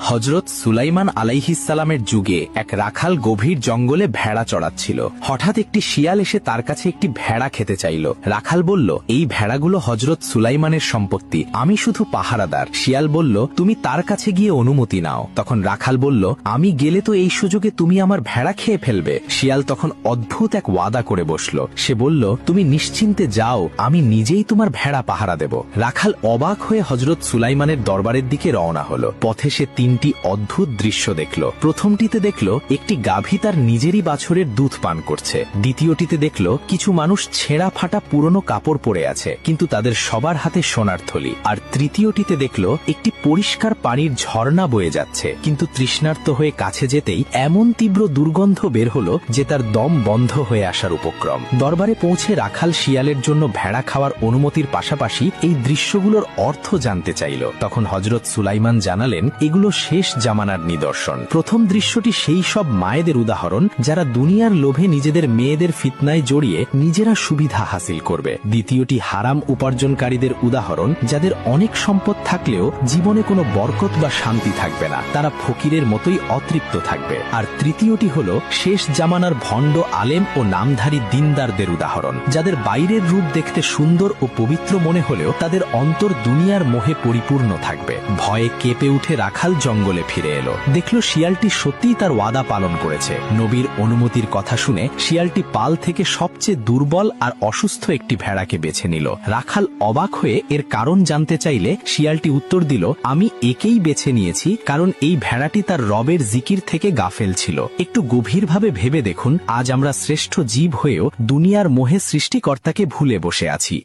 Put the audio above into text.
হযরত সুলাইমান আলাইহিসসালামের যুগে এক রাখাল গভীর জঙ্গলে ভেড়া চড়াচ্ছিল। হঠাৎ একটি শিয়াল এসে তার কাছে একটি ভেড়া খেতে চাইল। রাখাল বলল, এই ভেড়াগুলো হযরত সুলাইমানের সম্পত্তি, আমি শুধু পাহারাদার। শিয়াল বলল, তুমি তার কাছে গিয়ে অনুমতি নাও। তখন রাখাল বলল, আমি গেলে তো এই সুযোগে তুমি আমার ভেড়া খেয়ে ফেলবে। শিয়াল তখন অদ্ভুত এক ওয়াদা করে বসল। সে বলল, তুমি নিশ্চিন্তে যাও, আমি নিজেই তোমার ভেড়া পাহারা দেব। রাখাল অবাক হয়ে হযরত সুলাইমানের দরবারের দিকে রওনা হলো। পথে সে তিনটি অদ্ভুত দৃশ্য দেখল। প্রথমটিতে দেখল একটি গাভী তার নিজেরই বাছুরের দুধ পান করছে। দ্বিতীয়টিতে দেখল কিছু মানুষ ছেঁড়া ফাটা পুরনো কাপড় পরে আছে, কিন্তু তাদের সবার হাতে সোনার থলি। আর তৃতীয়টিতে দেখল একটি পরিষ্কার পানির ঝর্ণা বয়ে যাচ্ছে, কিন্তু তৃষ্ণার্ত হয়ে কাছে যেতেই এমন তীব্র দুর্গন্ধ বের হলো যে তার দম বন্ধ হয়ে আসার উপক্রম। দরবারে পৌঁছে রাখাল শিয়ালের জন্য ভেড়া খাওয়ার অনুমতির পাশাপাশি এই দৃশ্যগুলোর অর্থ জানতে চাইল। তখন হযরত সুলাইমান জানালেন, এগুলো শেষ জামানার নিদর্শন। প্রথম দৃশ্যটি সেই সব মায়েদের উদাহরণ যারা দুনিয়ার লোভে নিজেদের মেয়েদের ফিতনায় জড়িয়ে নিজেরা সুবিধা হাসিল করবে। দ্বিতীয়টি হারাম উপার্জনকারীদের উদাহরণ, যাদের অনেক সম্পদ থাকলেও জীবনে কোনো বরকত বা শান্তি থাকবে না, তারা ফকিরের মতোই অতৃপ্ত থাকবে। আর তৃতীয়টি হল শেষ জামানার ভণ্ড আলেম ও নামধারী দিনদারদের উদাহরণ, যাদের বাইরের রূপ দেখতে সুন্দর ও পবিত্র মনে হলেও তাদের অন্তর দুনিয়ার মোহে পরিপূর্ণ থাকবে। ভয়ে কেঁপে উঠে রাখাল জঙ্গলে ফিরে এলো। দেখল শিয়ালটি সত্যিই তার ওয়াদা পালন করেছে। নবীর অনুমতির কথা শুনে শিয়ালটি পাল থেকে সবচেয়ে দুর্বল আর অসুস্থ একটি ভেড়াকে বেছে নিল। রাখাল অবাক হয়ে এর কারণ জানতে চাইলে শিয়ালটি উত্তর দিল, আমি একেই বেছে নিয়েছি কারণ এই ভেড়াটি তার রবের জিকির থেকে গাফেল ছিল। একটু গভীরভাবে ভেবে দেখুন, আজ আমরা শ্রেষ্ঠ জীব হয়েও দুনিয়ার মোহে সৃষ্টিকর্তাকে ভুলে বসে আছি।